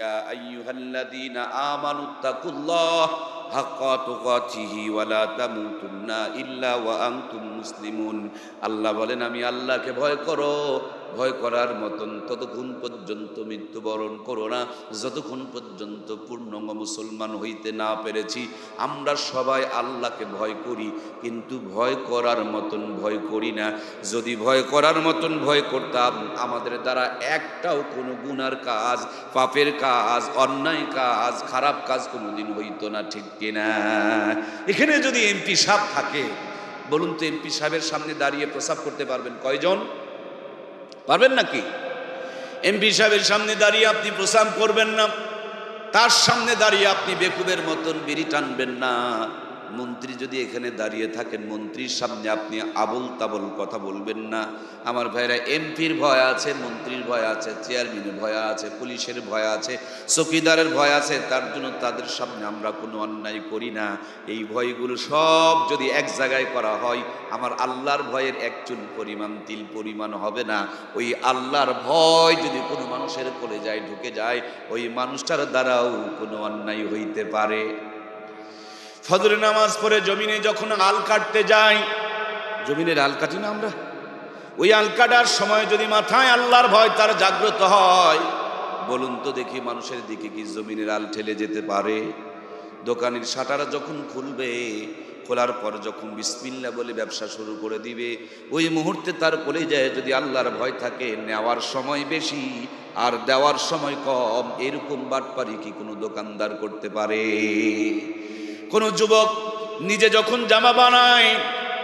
ইয়া আইয়ুহাল্লাযীনা আমানুত্তাকুল্লাহ হাক্কা তুকাতিহি ওয়া লা তামুতুন্না ইল্লা ওয়া আনতুম মুসলিমুন। আল্লাহ বলেন, আমি আল্লাহকে ভয় করো, ভয় করার মতন ততক্ষণ পর্যন্ত মৃত্যুবরণ করো না যতক্ষণ পর্যন্ত পূর্ণাঙ্গ মুসলমান হইতে না পেরেছি। আমরা সবাই আল্লাহকে ভয় করি, কিন্তু ভয় করার মতন ভয় করি না। যদি ভয় করার মতন ভয় করতাম, আমাদের দ্বারা একটাও কোনো গুনার কাজ, পাপের কাজ, অন্যায় কাজ, খারাপ কাজ কোনোদিন হইতো না, ঠিক কিনা? এখানে যদি এমপি সাহেব থাকে, বলুন তো এমপি সাহেবের সামনে দাঁড়িয়ে প্রস্রাব করতে পারবেন কয়জন? পারবেন নাকি? এমপি সাহেবের সামনে দাঁড়িয়ে আপনি প্রস্রাব করবেন না, তার সামনে দাঁড়িয়ে আপনি বেকুবের মতন বিড়ি টানবেন না। মন্ত্রী যদি এখানে দাঁড়িয়ে থাকেন, মন্ত্রীর সামনে আপনি আবল তাবল কথা বলবেন না। আমার ভাইরা, এমপির ভয় আছে, মন্ত্রীর ভয় আছে, চেয়ারম্যানের ভয় আছে, পুলিশের ভয় আছে, চৌকিদারের ভয় আছে, তার জন্য তাদের সামনে আমরা কোনো অন্যায় করি না। এই ভয়গুলো সব যদি এক জায়গায় করা হয়, আমার আল্লাহর ভয়ের একচুল পরিমাণ, তিল পরিমাণ হবে না। ওই আল্লাহর ভয় যদি কোনো মানুষের কলেজায় ঢুকে যায়, ওই মানুষটার দ্বারাও কোনো অন্যায় হইতে পারে। ফজরের নামাজ পড়ে জমিনে যখন আল কাটতে যাই, জমিনের আল কাটি না আমরা, ওই আল কাটার সময় যদি মাথায় আল্লাহর ভয় তার জাগ্রত হয়, বলুন তো দেখি মানুষের দিকে কি জমিনের আল ঠেলে যেতে পারে? দোকানের শাটার যখন খুলবে, খোলার পর যখন বিসমিল্লাহ বলে ব্যবসা শুরু করে দিবে, ওই মুহূর্তে তার কলেজায় যদি আল্লাহর ভয় থাকে, নেওয়ার সময় বেশি আর দেওয়ার সময় কম, এরকম বাটপারি কি কোনো দোকানদার করতে পারে? কোন যুবক নিজে যখন জামা বানায়,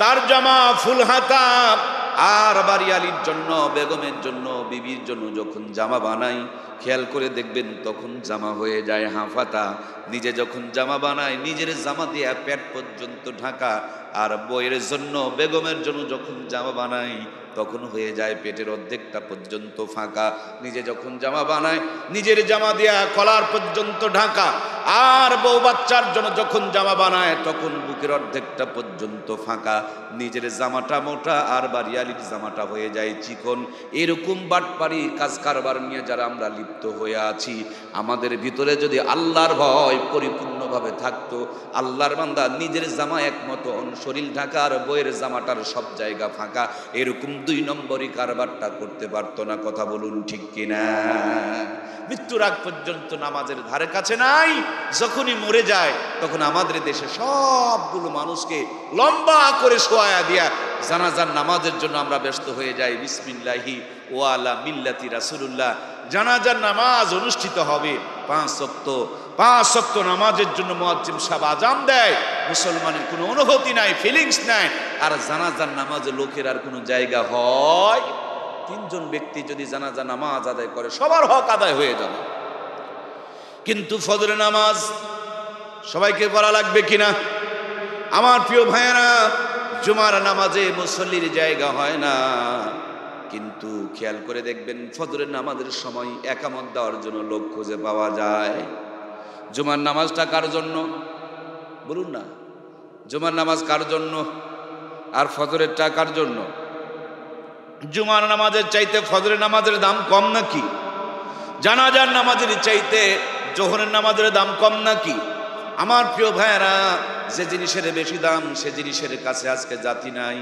তার জামা ফুল হাতা, আর বাড়িয়ালির জন্য, বেগমের জন্য, বিবির জন্য যখন জামা বানাই, খেয়াল করে দেখবেন তখন জামা হয়ে যায় হাফাতা। নিজে যখন জামা বানায়, নিজের জামা দিয়ে পেট পর্যন্ত ঢাকা, আর বইয়ের জন্য, বেগমের জন্য যখন জামা বানাই, তখন হয়ে যায় পেটের অর্ধেকটা পর্যন্ত ফাঁকা। নিজে যখন জামা বানায়, নিজের জামা দিয়া কলার পর্যন্ত ঢাকা, আর বউ বাচ্চার জন্য যখন জামা বানায়, তখন বুকের অর্ধেকটা পর্যন্ত ফাঁকা। নিজের জামাটা মোটা আর বাড়িয়ালির জামাটা হয়ে যায় চিকন। এরকম বাটপারি কাজ কারবার নিয়ে যারা আমরা লিপ্ত হয়ে আছি, আমাদের ভিতরে যদি আল্লাহর ভয় পরিপূর্ণভাবে থাকতো, আল্লাহর বান্দা নিজের জামা একমতো শরীর ঢাকা আর বইয়ের জামাটার সব জায়গা ফাঁকা, এরকম 2 নম্বরই কারবারটা করতে পারতো না। কথা বলুন ঠিক কিনা? মৃত্যুর আগ পর্যন্ত নামাজের ধারে কাছে নাই। যখনই মরে যায়, তখন আমাদের দেশে সবগুলো মানুষকে লম্বা করে শোয়া দিয়া জানাজার নামাজের জন্য আমরা ব্যস্ত হয়ে যাই। বিসমিল্লাহি ওয়া আলা মিল্লাতি রাসূলুল্লাহ। জানাজার নামাজ অনুষ্ঠিত হবে 5 ওয়াক্ত নামাজের জন্য মুয়াজ্জিন সাহেব আযান দেয়। মুসলমানের কোনো অনুভূতি নাই, ফিলিংস নাই। আর জানাজার নামাজে লোকের আর কোনো জায়গা হয়? 3 জন ব্যক্তি যদি জানাজা নামাজ আদায় করে, সবার হক আদায় হয়ে যাবে। কিন্তু ফজরের নামাজ সবাইকে পড়া লাগবে কিনা? আমার প্রিয় ভাইয়েরা, জুমার নামাজে মুসল্লির জায়গা হয় না, কিন্তু খেয়াল করে দেখবেন ফজরের নামাজের সময় একামত দেওয়ার জন্য লোক খুঁজে পাওয়া যায়। জুমার নামাজটা কার জন্য বলুন না? জুমার নামাজ কার জন্য আর ফজরেরটা কার জন্য? জুমার নামাজের চাইতে ফজরের নামাজের দাম কম নাকি? জানাজার নামাজের চাইতে জোহরের নামাজের দাম কম নাকি? আমার প্রিয় ভাইয়েরা, যে জিনিসের বেশি দাম সে জিনিসের কাছে আজকে জাতি নাই,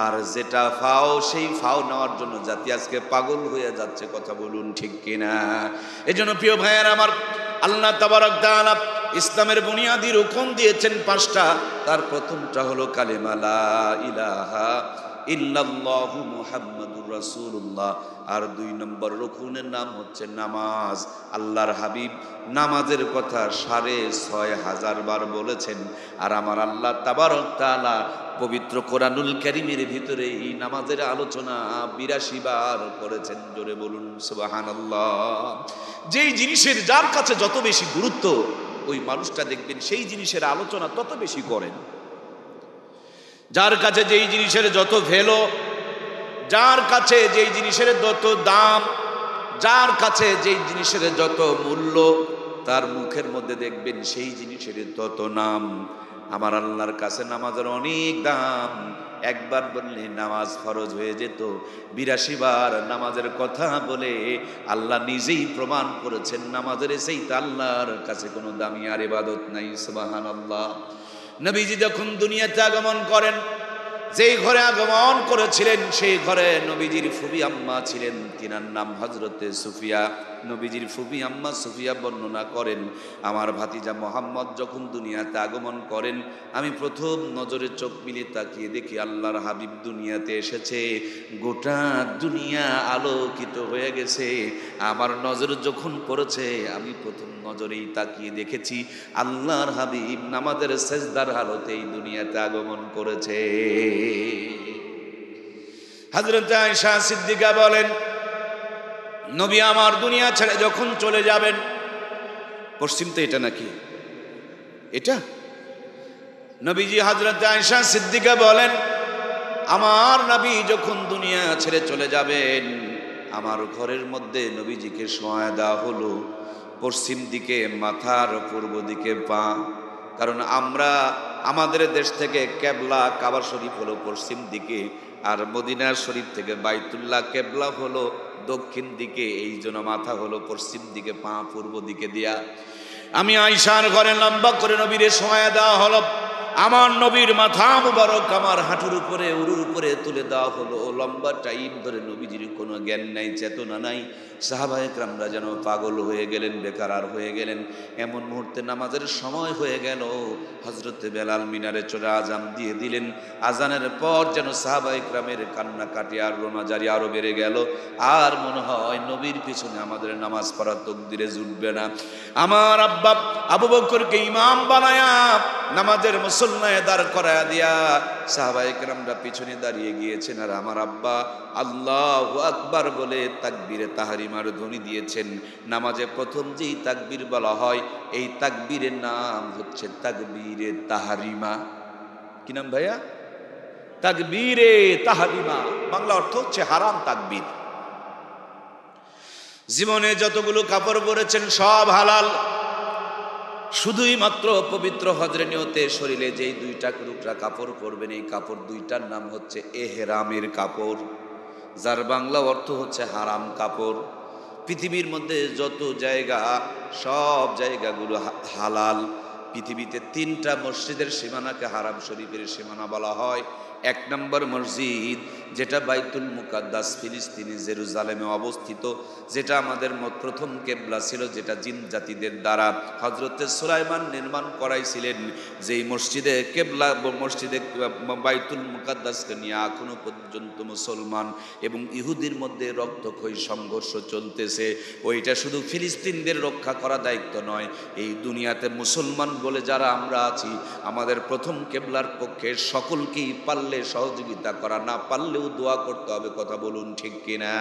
আর যেটা ফাও সেই ফাও নেওয়ার জন্য জাতি আজকে পাগল হয়ে যাচ্ছে। কথা বলুন ঠিক কিনা? এজন্য প্রিয় ভাইয়েরা আমার, আল্লাহ তাবারক তাআলা ইসলামের বুনিয়াদি রুকন দিয়েছেন 5টা। তার প্রথমটা হলো কালেমা লা ইলাহা ইল্লাল্লাহু মুহাম্মাদুর রাসূলুল্লাহ। আর 2 নম্বর রুকুনের নাম হচ্ছে নামাজ। আল্লাহর হাবিব নামাজের কথা 6,500 বার বলেছেন। আর আমার আল্লাহ তাবারক তাআলা পবিত্র কোরআনুল কারীমের ভিতরে এই নামাজের আলোচনা 82 বার করেছেন। জোরে বলুন সুবহানাল্লাহ। যেই জিনিসের যার কাছে যত বেশি গুরুত্ব, ওই মানুষটা দেখবেন সেই জিনিসের আলোচনা তত বেশি করেন। যার কাছে যেই জিনিসের যত ভ্যালু, যার কাছে যেই জিনিসের যত দাম, যার কাছে যেই জিনিসের যত মূল্য, তার মুখের মধ্যে দেখবেন সেই জিনিসের তত নাম। আমার আল্লাহর কাছে নামাজের অনেক দাম, একবার বললে নামাজ ফরজ হয়ে যেত। ৮২ বার নামাজের কথা বলে আল্লাহ নিজেই প্রমাণ করেছেন নামাজের সেইটা আল্লাহর কাছে কোনো দামি আর ইবাদত নাই। সুবহানাল্লাহ। নবীজি যখন দুনিয়াতে আগমন করেন, যেই ঘরে আগমন করেছিলেন সেই ঘরে নবীজির ফুফি আম্মা ছিলেন, তিনার নাম হযরতে সুফিয়া। নবীজির ফুফি আম্মা সুফিয়া বর্ণনা করেন, আমার ভাতিজা মোহাম্মদ যখন দুনিয়াতে আগমন করেন, আমি প্রথম নজরে চোখ মিলিয়ে তাকিয়ে দেখি আল্লাহর হাবিব দুনিয়াতে এসেছে। গোটা দুনিয়া আলোকিত হয়ে গেছে। আমার নজর যখন পড়েছে, আমি প্রথম নজরেই তাকিয়ে দেখেছি আল্লাহর হাবিব নামাজের সেজদার হালতে এই দুনিয়াতে আগমন করেছে। হযরত আয়েশা সিদ্দিকা বলেন, নবী আমার দুনিয়া ছেড়ে যখন চলে যাবেন, পশ্চিম তো এটা নাকি এটা, নবীজি হযরত আয়েশা সিদ্দিকা বলেন, আমার নবী যখন দুনিয়া ছেড়ে চলে যাবেন, আমার ঘরের মধ্যে নবীজিকে শোয়া দেওয়া হলো পশ্চিম দিকে মাথার, পূর্ব দিকে পা। কারণ আমরা আমাদের দেশ থেকে কেবলা কাবা শরীফ হলো পশ্চিম দিকে, আর মদিনা শরীফ থেকে বাইতুল্লাহ কেবলা হলো দক্ষিণ দিকে। এই জন্য মাথা হলো পশ্চিম দিকে, পা পূর্ব দিকে দিয়া আমি আয়েশার ঘরে লম্বা করে নবীরে শোয়া দেওয়া হলো। আমার নবীর মাথা মুবারক আমার হাঁটুর উপরে, উরুর উপরে তুলে দেওয়া হলো। লম্বা টাইম ধরে নবীজির কোনো জ্ঞান নাই, চেতনা নাই। সাহাবায়ে কেরামরা যেন পাগল হয়ে গেলেন, বেকারার হয়ে গেলেন। এমন মুহূর্তে নামাজের সময় হয়ে গেল, হযরতে বেলাল মিনারে চলে আজান দিয়ে দিলেন। আজানের পর যেন সাহাবায়ে কেরামের কান্নাকাটি আর রোনাজারি আরো বেড়ে গেল। আর মনে হয় নবীর পিছনে আমাদের নামাজ পড়া তকদিরে জুটবে না। আমার আব্বা আবু বকরকে ইমাম বানায়া নামাজের মুসল্লায় দাঁড় করায়া দিয়া সাহাবায়ে কেরামরা পিছনে দাঁড়িয়ে গিয়েছেন, আর আমার আব্বা আল্লাহু আকবার বলে তাকবীরে তাহরিমার ধ্বনি দিয়েছেন। নামাজে প্রথম যেই তাকবীর বলা হয়, এই তাকবীরের নাম হচ্ছে তাকবীরে তাহরিমা। কি নাম ভাইয়া? তাকবীরে তাহরিমা। বাংলা অর্থ হচ্ছে হারাম তাকবীর। জীবনে যতগুলো কাপড় পরেছেন সব হালাল, শুধুই মাত্র পবিত্র হজরে নিয়তে শরীরে যেই দুইটা টুকরা কাপড় পরবেন, এই কাপড় দুইটার নাম হচ্ছে এহরামের কাপড়, যার বাংলা অর্থ হচ্ছে হারাম কাপড়। পৃথিবীর মধ্যে যত জায়গা, সব জায়গাগুলো হালাল। পৃথিবীতে 3টা মসজিদের সীমানাকে হারাম শরীফের সীমানা বলা হয়। 1 নম্বর মসজিদ, যেটা বাইতুল মুকাদ্দাস ফিলিস্তিনি জেরুজালেমে অবস্থিত, যেটা আমাদের প্রথম কেবলা ছিল, যেটা জিন জাতিদের দ্বারা হযরতে সুলাইমান নির্মাণ করাইছিলেন। যেই মসজিদে কেবলা, মসজিদে বাইতুল মুকাদ্দাসকে নিয়ে এখনো পর্যন্ত মুসলমান এবং ইহুদির মধ্যে রক্তক্ষয়ী সংঘর্ষ চলতেছে। ওইটা শুধু ফিলিস্তিনদের রক্ষা করা দায়িত্ব নয়, এই দুনিয়াতে মুসলমান বলে যারা আমরা আছি, আমাদের প্রথম কেবলার পক্ষে সকলকেই পারলে সহযোগিতা করা, না পারলেও দোয়া করতে হবে। কথা বলুন ঠিক কিনা?